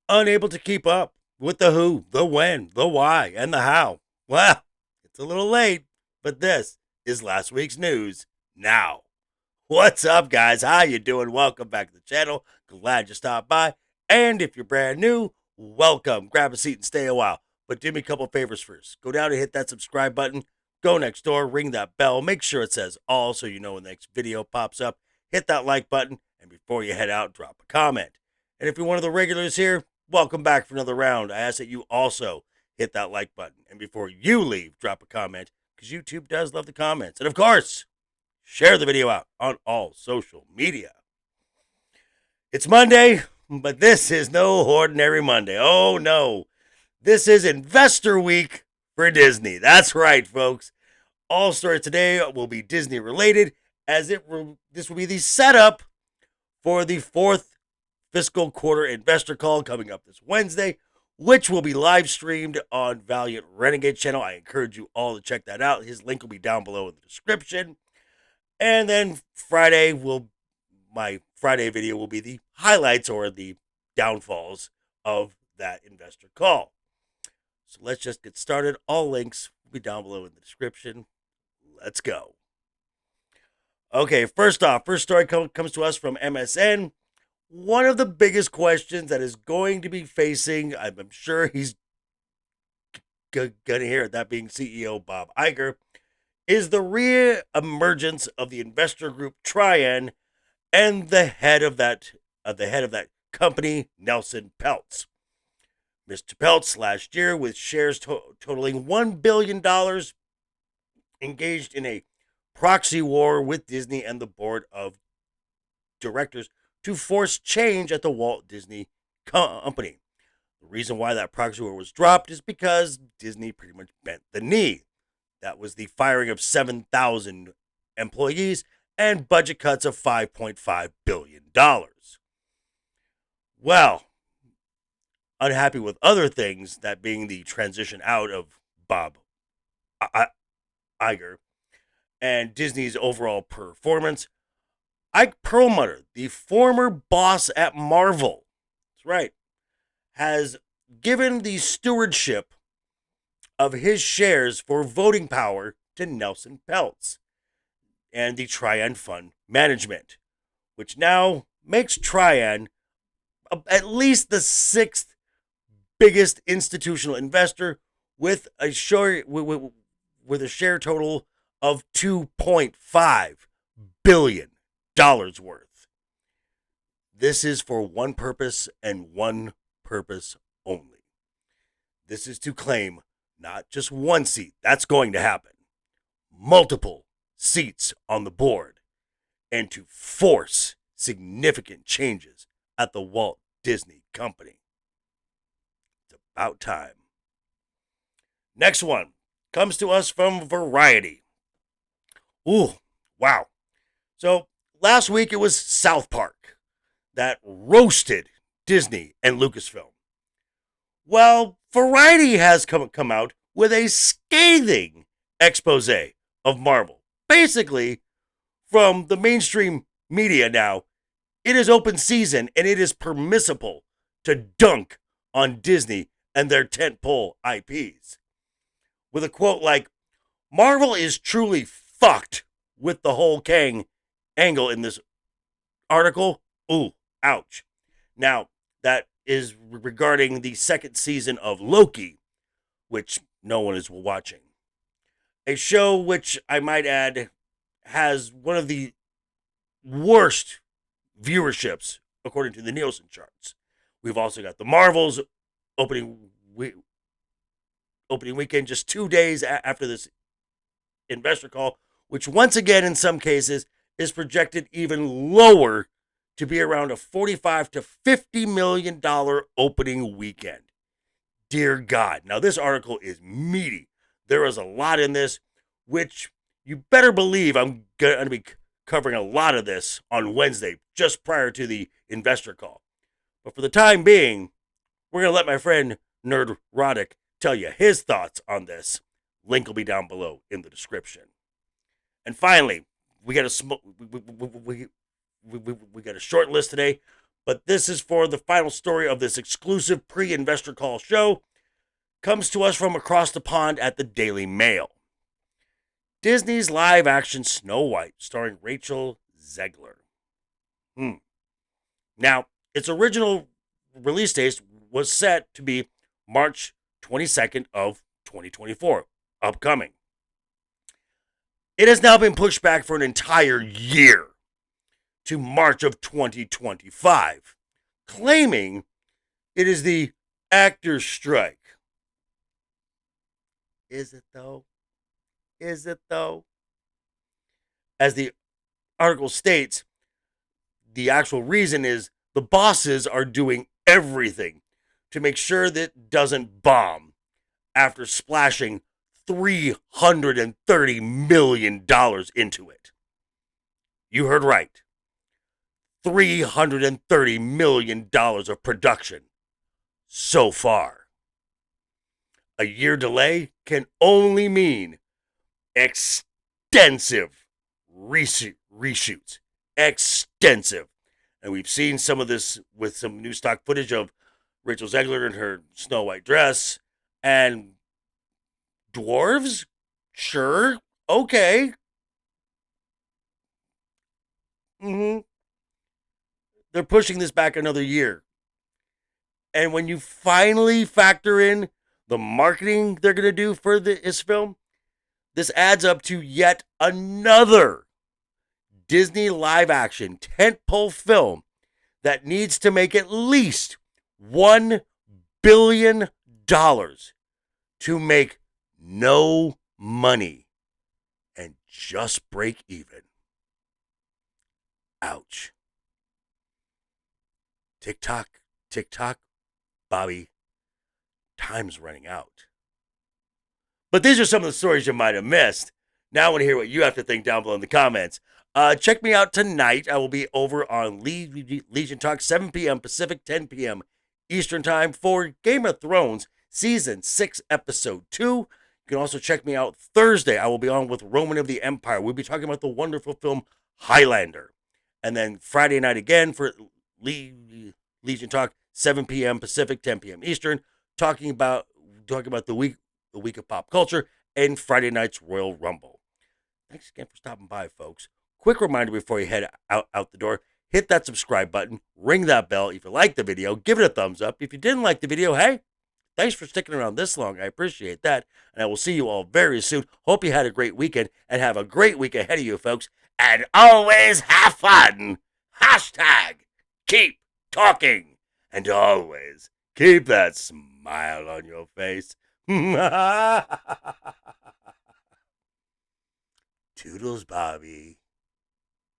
Unable to keep up with the who, the when, the why, and the how. Well, it's a little late, but this is last week's news now. What's up, guys? How you doing? Welcome back to the channel. Glad you stopped by. And if you're brand new, welcome. Grab a seat and stay a while. But do me a couple favors first. Go down and hit that subscribe button. Go next door, ring that bell. Make sure it says all so you know when the next video pops up. Hit that like button. And before you head out, drop a comment. And if you're one of the regulars here, welcome back for another round. I ask that you also hit that like button. And before you leave, drop a comment because YouTube does love the comments. And of course, share the video out on all social media. It's Monday, but this is no ordinary Monday. Oh no. This is Investor Week for Disney. That's right, folks. All stories today will be Disney related, as this will be the setup for the fourth fiscal quarter investor call coming up this Wednesday, which will be live streamed on Valiant Renegade channel. I encourage you all to check that out. His link will be down below in the description. And then my Friday video will be the highlights or the downfalls of that investor call. So let's just get started. All links will be down below in the description. Let's go. Okay, first story comes to us from MSN. One of the biggest questions that is going to be facing, I'm sure he's going to hear it, that being CEO Bob Iger, is the re-emergence of the investor group Trian and the head of that company, Nelson Peltz. Mr. Peltz last year, with shares totaling $1 billion, engaged in a proxy war with Disney and the board of directors to force change at the Walt Disney Company. The reason why that proxy war was dropped is because Disney pretty much bent the knee. That was the firing of 7,000 employees and budget cuts of $5.5 billion. Well, unhappy with other things, that being the transition out of Bob Iger and Disney's overall performance, Ike Perlmutter, the former boss at Marvel, that's right, has given the stewardship of his shares for voting power to Nelson Peltz and the Trian Fund Management, which now makes Trian at least the sixth biggest institutional investor with a share total of $2.5 billion worth. This is for one purpose and one purpose only. This is to claim not just one seat, that's going to happen, multiple seats on the board, and to force significant changes at the Walt Disney Company. It's about time. Next one comes to us from Variety. Ooh, wow. So last week it was South Park that roasted Disney and Lucasfilm. Well, Variety has come out with a scathing expose of Marvel. Basically, from the mainstream media now, it is open season and it is permissible to dunk on Disney and their tentpole IPs. With a quote like, Marvel is truly fucked with the whole Kang angle in this article. Ooh, ouch. Now, that is regarding the second season of Loki, which no one is watching. A show which, I might add, has one of the worst viewerships according to the Nielsen charts. We've also got the Marvels opening weekend just 2 days after this investor call, which once again in some cases is projected even lower to be around a $45 to $50 million opening weekend. Dear God. Now, this article is meaty. There is a lot in this, which you better believe I'm going to be covering a lot of this on Wednesday, just prior to the investor call. But for the time being, we're going to let my friend Nerd Roddick tell you his thoughts on this. Link will be down below in the description. And finally, we got a short list today, But this is for the final story of this exclusive pre-investor call show. Comes to us from across the pond at the Daily Mail. Disney's live-action Snow White, starring Rachel Zegler. Now, its original release date was set to be March 22nd of 2024, upcoming. It has now been pushed back for an entire year to March of 2025, claiming it is the actor's strike. Is it though? Is it though? As the article states, the actual reason is the bosses are doing everything to make sure that it doesn't bomb after splashing $330 million into it. You heard right. $330 million of production so far. A year delay can only mean extensive reshoots. Extensive. And we've seen some of this with some new stock footage of Rachel Zegler in her Snow White dress. And dwarves? Sure. Okay. They're pushing this back another year. And when you finally factor in the marketing they're going to do for this film, this adds up to yet another Disney live-action tentpole film that needs to make at least $1 billion to make no money and just break even. Ouch. Tick-tock, tick-tock, Bobby, time's running out. But these are some of the stories you might have missed. Now I want to hear what you have to think down below in the comments. Check me out tonight. I will be over on Legion Talk, 7 p.m. Pacific, 10 p.m. Eastern Time for Game of Thrones Season 6, Episode 2. You can also check me out Thursday. I will be on with Roman of the Empire. We'll be talking about the wonderful film Highlander. And then Friday night again for Legion Talk, 7 p.m. Pacific, 10 p.m. Eastern, talking about the week of pop culture, and Friday night's Royal Rumble. Thanks again for stopping by, folks. Quick reminder before you head out the door, hit that subscribe button, ring that bell. If you liked the video, give it a thumbs up. If you didn't like the video, hey, thanks for sticking around this long. I appreciate that. And I will see you all very soon. Hope you had a great weekend and have a great week ahead of you, folks. And always have fun. Hashtag keep talking. And always keep that smile on your face. Toodles, Bobby.